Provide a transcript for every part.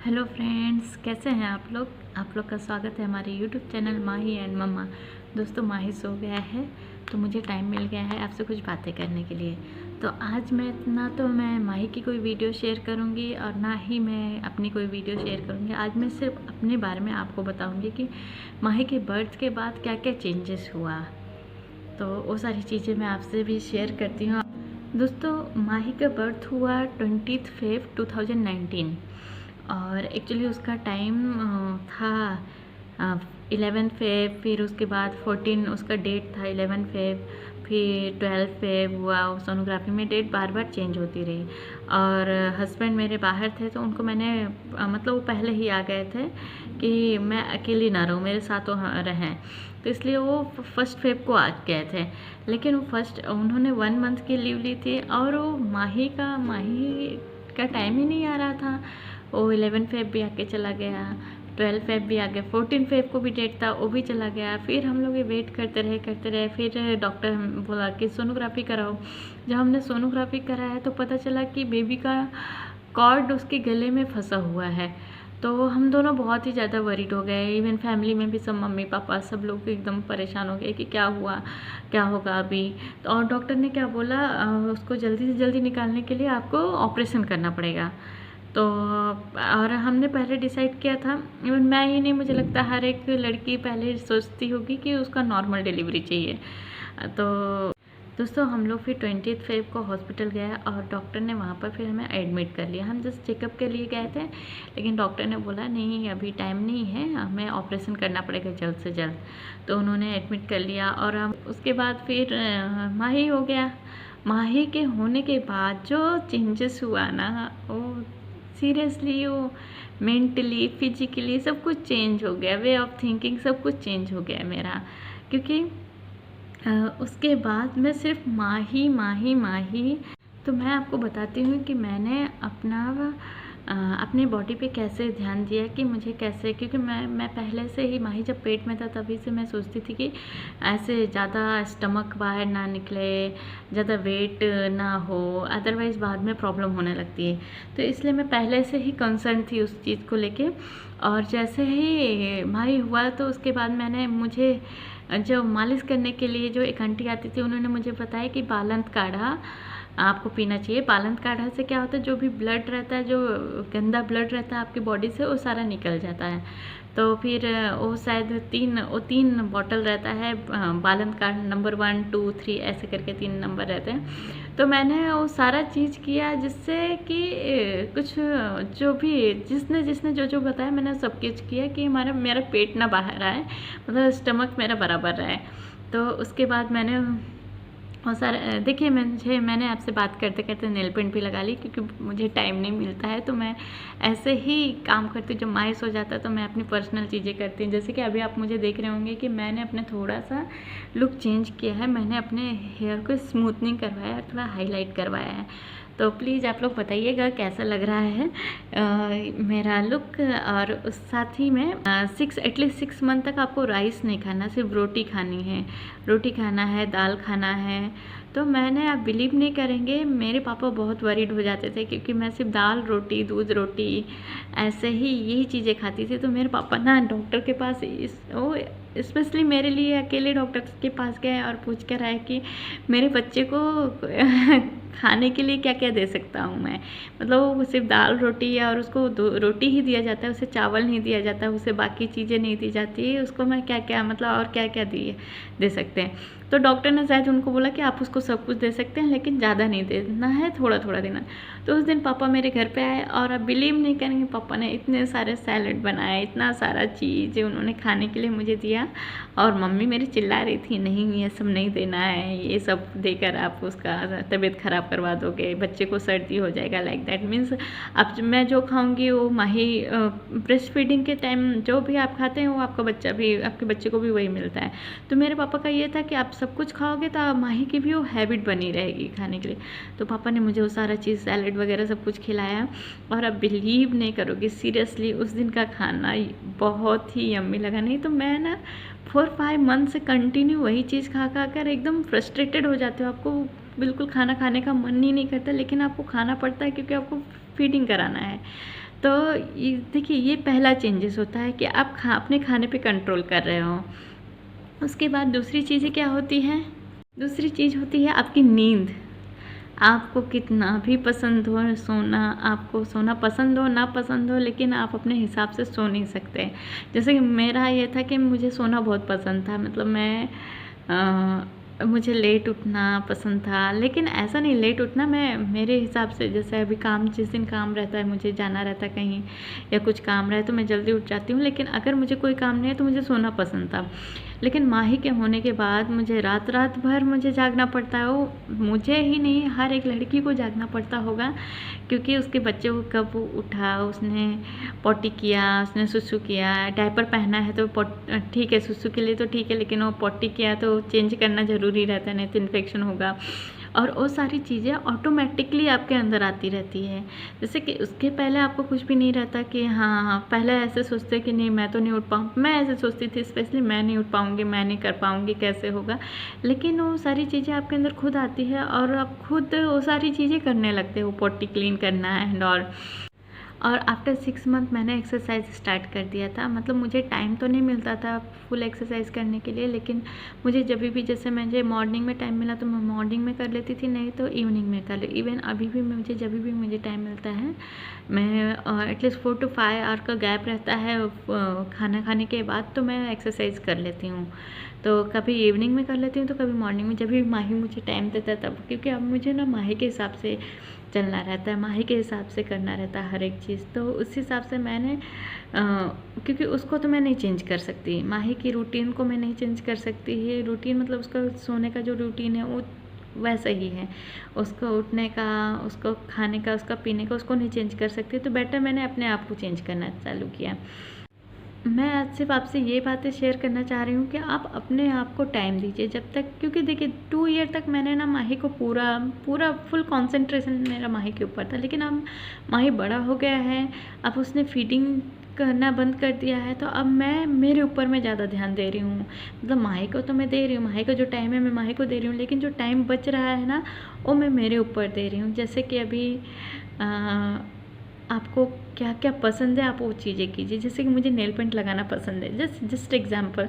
Hello friends, कैसे हैं आप लोग का स्वागत है हमारे यूट्यूब चैनल माही एंड मम्मा। दोस्तों, माही सो गया है तो मुझे टाइम मिल गया है आपसे कुछ बातें करने के लिए। तो आज मैं माही की कोई वीडियो शेयर करूंगी और ना ही मैं अपनी कोई वीडियो शेयर करूंगी। आज मैं सिर्फ अपने बारे में आपको बताऊंगी कि माही के बर्थ के बाद क्या क्या चेंजेस हुआ। तो वो सारी चीज़ें मैं आपसे भी शेयर करती हूँ। दोस्तों, माही का बर्थ हुआ 20 फेब 2019 और एक्चुअली उसका टाइम था 11 फेब, फिर उसके बाद 14 उसका डेट था 11 फेब, फिर 12 फेब हुआ। सोनोग्राफी में डेट बार बार चेंज होती रही और हस्बैंड मेरे बाहर थे तो उनको मैंने मतलब वो पहले ही आ गए थे कि मैं अकेली ना रहूँ, मेरे साथ तो रहें, तो इसलिए वो 1 फेब को आ गए थे। लेकिन वो उन्होंने 1 मंथ की लीव ली थी और वो माही का टाइम ही नहीं आ रहा था। वो 11 फेब भी आके चला गया, 12 फेब भी आ गया, 14 फेब को भी डेट था, वो भी चला गया। फिर हम लोग ये वेट करते रहे। फिर डॉक्टर बोला कि सोनोग्राफी कराओ। जब हमने सोनोग्राफी कराया तो पता चला कि बेबी का कॉर्ड उसके गले में फंसा हुआ है। तो हम दोनों बहुत ही ज़्यादा वरीड हो गए। इवन फैमिली में भी सब, मम्मी पापा सब लोग एकदम परेशान हो गए कि क्या हुआ, क्या होगा अभी। तो और डॉक्टर ने क्या बोला, उसको जल्दी से जल्दी निकालने के लिए आपको ऑपरेशन करना पड़ेगा। तो और हमने पहले डिसाइड किया था, इवन मैं ही नहीं, मुझे लगता है हर एक लड़की पहले सोचती होगी कि उसका नॉर्मल डिलीवरी चाहिए। तो दोस्तों, हम लोग फिर 20 फेब को हॉस्पिटल गए और डॉक्टर ने वहाँ पर फिर हमें एडमिट कर लिया। हम जस्ट चेकअप के लिए गए थे, लेकिन डॉक्टर ने बोला नहीं, अभी टाइम नहीं है, हमें ऑपरेशन करना पड़ेगा जल्द से जल्द। तो उन्होंने एडमिट कर लिया और हम उसके बाद फिर माही हो गया। माही के होने के बाद जो चेंजेस हुआ ना, वो सीरियसली वो मेंटली फिजिकली सब कुछ चेंज हो गया। वे ऑफ थिंकिंग सब कुछ चेंज हो गया मेरा, क्योंकि उसके बाद मैं सिर्फ माही। तो मैं आपको बताती हूँ कि मैंने अपने बॉडी पे कैसे ध्यान दिया कि मुझे कैसे, क्योंकि मैं पहले से ही, माही जब पेट में था तभी से मैं सोचती थी कि ऐसे ज़्यादा स्टमक बाहर ना निकले, ज़्यादा वेट ना हो, अदरवाइज़ बाद में प्रॉब्लम होने लगती है। तो इसलिए मैं पहले से ही कंसर्न थी उस चीज़ को लेके। और जैसे ही माही हुआ तो उसके बाद मुझे जो मालिश करने के लिए जो एक आंटी आती थी, उन्होंने मुझे बताया कि बालंत काढ़ा आपको पीना चाहिए। बालंत काढ़ा से क्या होता है, जो भी ब्लड रहता है, जो गंदा ब्लड रहता है आपकी बॉडी से, वो सारा निकल जाता है। तो फिर वो शायद 3 बॉटल रहता है बालंत काढ़ा, नंबर 1 2 3 ऐसे करके 3 नंबर रहते हैं। तो मैंने वो सारा चीज़ किया जिससे कि कुछ जो भी जिसने जो बताया, मैंने सब कुछ किया कि मेरा पेट ना बाहर आए, मतलब स्टमक मेरा बराबर रहे। तो उसके बाद मैंने और सर देखिए, मैंने आपसे बात करते करते नेल पेंट भी लगा ली, क्योंकि मुझे टाइम नहीं मिलता है। तो मैं ऐसे ही काम करती हूँ, जब माइस हो जाता है तो मैं अपनी पर्सनल चीज़ें करती हूँ। जैसे कि अभी आप मुझे देख रहे होंगे कि मैंने अपने थोड़ा सा लुक चेंज किया है। मैंने अपने हेयर को स्मूथनिंग करवाया और थोड़ा हाईलाइट करवाया है। तो प्लीज़ आप लोग बताइएगा कैसा लग रहा है मेरा लुक। और उस साथ ही में एटलीस्ट 6 मंथ तक आपको राइस नहीं खाना, सिर्फ रोटी खानी है, रोटी खाना है, दाल खाना है। तो आप बिलीव नहीं करेंगे, मेरे पापा बहुत वरीड हो जाते थे क्योंकि मैं सिर्फ दाल रोटी, दूध रोटी, ऐसे ही यही चीज़ें खाती थी। तो मेरे पापा ना डॉक्टर के पास वो स्पेशली मेरे लिए अकेले डॉक्टर के पास गए और पूछ कर आए कि मेरे बच्चे को खाने के लिए क्या क्या दे सकता हूँ मैं। मतलब वो सिर्फ दाल रोटी है और उसको रोटी ही दिया जाता है, उसे चावल नहीं दिया जाता, उसे बाकी चीज़ें नहीं दी जाती, उसको मैं क्या क्या मतलब और क्या क्या दे सकते हैं। तो डॉक्टर ने शायद उनको बोला कि आप उसको सब कुछ दे सकते हैं, लेकिन ज़्यादा नहीं देना है, थोड़ा थोड़ा देना। तो उस दिन पापा मेरे घर पे आए और आप बिलीव नहीं करेंगे, पापा ने इतने सारे सैलेड बनाए, इतना सारा चीज़ उन्होंने खाने के लिए मुझे दिया। और मम्मी मेरी चिल्ला रही थी, नहीं ये सब नहीं देना है, ये सब देकर आप उसका तबीयत ख़राब करवा दोगे, बच्चे को सर्दी हो जाएगा, लाइक दैट मीन्स अब मैं जो खाऊंगी वो माही ब्रेस्ट फीडिंग के टाइम जो भी आप खाते हैं वो आपके बच्चे को भी वही मिलता है। तो मेरे पापा का ये था कि आप सब कुछ खाओगे तो माही की भी वो हैबिट बनी रहेगी खाने के लिए। तो पापा ने मुझे वो सारा चीज़ सैलेड वगैरह सब कुछ खिलाया और आप बिलीव नहीं करोगे, सीरियसली उस दिन का खाना बहुत ही यम्मी लगा। नहीं तो मैं ना 4-5 मंथ से कंटिन्यू वही चीज़ खा कर एकदम फ्रस्ट्रेटेड हो जाते हो, आपको बिल्कुल खाना खाने का मन ही नहीं करता, लेकिन आपको खाना पड़ता है क्योंकि आपको फीडिंग कराना है। तो देखिए ये पहला चेंजेस होता है कि आप अपने खाने पे कंट्रोल कर रहे हो। उसके बाद दूसरी चीज़ें क्या होती हैं, दूसरी चीज़ होती है आपकी नींद। आपको कितना भी पसंद हो सोना, आपको सोना पसंद हो ना पसंद हो, लेकिन आप अपने हिसाब से सो नहीं सकते। जैसे कि मेरा ये था कि मुझे सोना बहुत पसंद था, मतलब मुझे लेट उठना पसंद था, लेकिन ऐसा नहीं लेट उठना, मैं मेरे हिसाब से, जैसे अभी काम, जिस दिन काम रहता है, मुझे जाना रहता है कहीं या कुछ काम रहे तो मैं जल्दी उठ जाती हूँ, लेकिन अगर मुझे कोई काम नहीं है तो मुझे सोना पसंद था। लेकिन माही के होने के बाद मुझे रात रात भर मुझे जागना पड़ता है। वो मुझे ही नहीं, हर एक लड़की को जागना पड़ता होगा, क्योंकि उसके बच्चे को कब उठा, उसने पॉटी किया, उसने सुसु किया, डायपर पहना है तो ठीक है, सुसु के लिए तो ठीक है, लेकिन वो पॉटी किया तो चेंज करना ज़रूरी रहता है, नहीं तो इन्फेक्शन होगा। और वो सारी चीज़ें ऑटोमेटिकली आपके अंदर आती रहती है। जैसे कि उसके पहले आपको कुछ भी नहीं रहता कि हाँ, पहले ऐसे सोचते कि नहीं मैं तो नहीं उठ पाऊँ, मैं ऐसे सोचती थी स्पेशली, मैं नहीं उठ पाऊँगी, मैं नहीं कर पाऊँगी, कैसे होगा। लेकिन वो सारी चीज़ें आपके अंदर खुद आती है और आप खुद वो सारी चीज़ें करने लगते हो, पॉटी क्लीन करना एंड और आफ्टर 6 मंथ मैंने एक्सरसाइज स्टार्ट कर दिया था। मतलब मुझे टाइम तो नहीं मिलता था फुल एक्सरसाइज करने के लिए, लेकिन मुझे जब भी, जैसे मुझे मॉर्निंग में टाइम मिला तो मैं मॉर्निंग में कर लेती थी, नहीं तो इवनिंग में कर ले। इवन अभी भी मुझे जब भी मुझे टाइम मिलता है, मैं एटलीस्ट 4 to 5 आवर का गैप रहता है खाना खाने के बाद, तो मैं एक्सरसाइज कर लेती हूँ। तो कभी इवनिंग में कर लेती हूँ तो कभी मॉर्निंग में, जब भी माही मुझे टाइम देता है तब, क्योंकि अब मुझे ना माही के हिसाब से चलना रहता है, माही के हिसाब से करना रहता है हर एक चीज़। तो उस हिसाब से मैंने क्योंकि उसको तो मैं नहीं चेंज कर सकती, माही की रूटीन को मैं नहीं चेंज कर सकती है। रूटीन मतलब उसका सोने का जो रूटीन है वो वैसा ही है, उसको उठने का, उसको खाने का, उसका पीने का, उसको नहीं चेंज कर सकती। तो बेटर मैंने अपने आप को चेंज करना चालू किया। मैं आज सिर्फ आपसे ये बातें शेयर करना चाह रही हूँ कि आप अपने आप को टाइम दीजिए जब तक, क्योंकि देखिए 2 ईयर तक मैंने ना माही को पूरा फुल कंसंट्रेशन मेरा माही के ऊपर था। लेकिन अब माही बड़ा हो गया है, अब उसने फीडिंग करना बंद कर दिया है, तो अब मैं मेरे ऊपर मैं ज़्यादा ध्यान दे रही हूँ। मतलब माही को तो मैं दे रही हूँ, माही का जो टाइम है मैं माही को दे रही हूँ, लेकिन जो टाइम बच रहा है ना वो मैं मेरे ऊपर दे रही हूँ। जैसे कि अभी आपको क्या क्या पसंद है आप वो चीज़ें कीजिए। जैसे कि मुझे नेल पेंट लगाना पसंद है, जस्ट एग्जांपल,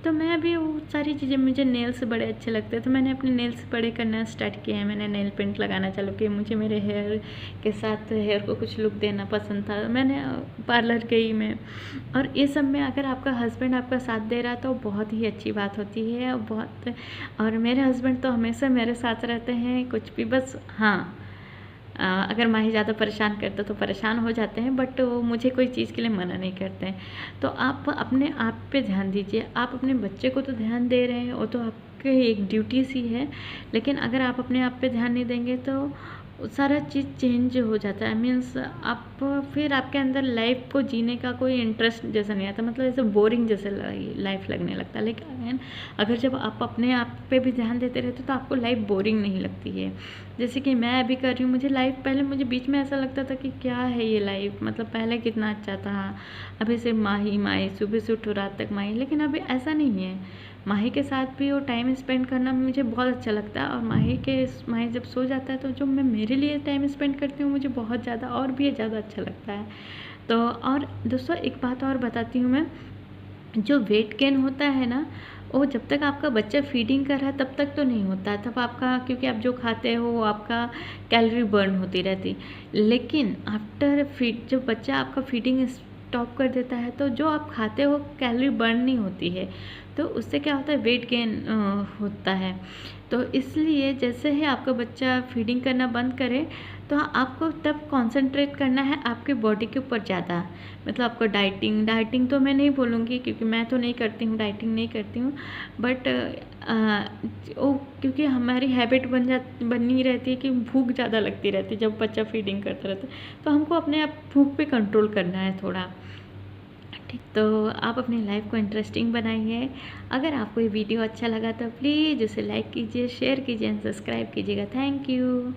तो मैं अभी वो सारी चीज़ें, मुझे नेल्स बड़े अच्छे लगते हैं तो मैंने अपने नेल्स बड़े करना स्टार्ट किया है। मैंने नेल पेंट लगाना चालू किया, मुझे मेरे हेयर के साथ हेयर को कुछ लुक देना पसंद था, मैंने पार्लर गई मैं। और ये सब में अगर आपका हस्बैंड आपका साथ दे रहा है तो बहुत ही अच्छी बात होती है, और मेरे हस्बैंड तो हमेशा मेरे साथ रहते हैं, कुछ भी, बस हाँ अगर माही ज़्यादा परेशान करता तो परेशान हो जाते हैं, बट वो मुझे कोई चीज़ के लिए मना नहीं करते हैं। तो आप अपने आप पे ध्यान दीजिए। आप अपने बच्चे को तो ध्यान दे रहे हैं, वो तो आपकी एक ड्यूटी सी है, लेकिन अगर आप अपने आप पे ध्यान नहीं देंगे तो सारा चीज़ चेंज हो जाता है। मीन्स आप फिर आपके अंदर लाइफ को जीने का कोई इंटरेस्ट जैसा नहीं आता, मतलब ऐसे बोरिंग जैसे लाइफ लगने लगता है। लेकिन अगर जब आप अपने आप पे भी ध्यान देते रहते तो आपको लाइफ बोरिंग नहीं लगती है। जैसे कि मैं अभी कर रही हूँ, मुझे लाइफ, पहले मुझे बीच में ऐसा लगता था कि क्या है ये लाइफ, मतलब पहले कितना अच्छा था, अभी सिर्फ माही माही, सुबह से उठो रात तक माही। लेकिन अभी ऐसा नहीं है, माही के साथ भी वो टाइम स्पेंड करना मुझे बहुत अच्छा लगता है। और माही जब सो जाता है तो जो मैं मेरे लिए टाइम स्पेंड करती हूँ मुझे बहुत ज़्यादा और भी ज़्यादा अच्छा लगता है। तो और दोस्तों एक बात और बताती हूँ मैं, जो वेट गेन होता है ना, वो जब तक आपका बच्चा फीडिंग कर रहा है तब तक तो नहीं होता है, तब आपका, क्योंकि आप जो खाते हो वो आपका कैलोरी बर्न होती रहती। लेकिन आफ्टर फीड, जब बच्चा आपका फीडिंग स्टॉप कर देता है तो जो आप खाते हो कैलोरी बर्न नहीं होती है, तो उससे क्या होता है, वेट गेन होता है। तो इसलिए जैसे ही आपका बच्चा फीडिंग करना बंद करे तो आपको तब कंसंट्रेट करना है आपके बॉडी के ऊपर ज़्यादा। मतलब आपको डाइटिंग तो मैं नहीं बोलूँगी, क्योंकि मैं तो नहीं करती हूँ, डाइटिंग नहीं करती हूँ, बट वो क्योंकि हमारी हैबिट बनी रहती है कि भूख ज़्यादा लगती रहती है जब बच्चा फीडिंग करता रहता है, तो हमको अपने आप भूख पे कंट्रोल करना है थोड़ा। ठीक, तो आप अपनी लाइफ को इंटरेस्टिंग बनाइए। अगर आपको ये वीडियो अच्छा लगा तो प्लीज़ उसे लाइक कीजिए, शेयर कीजिए एंड सब्सक्राइब कीजिएगा। Thank you.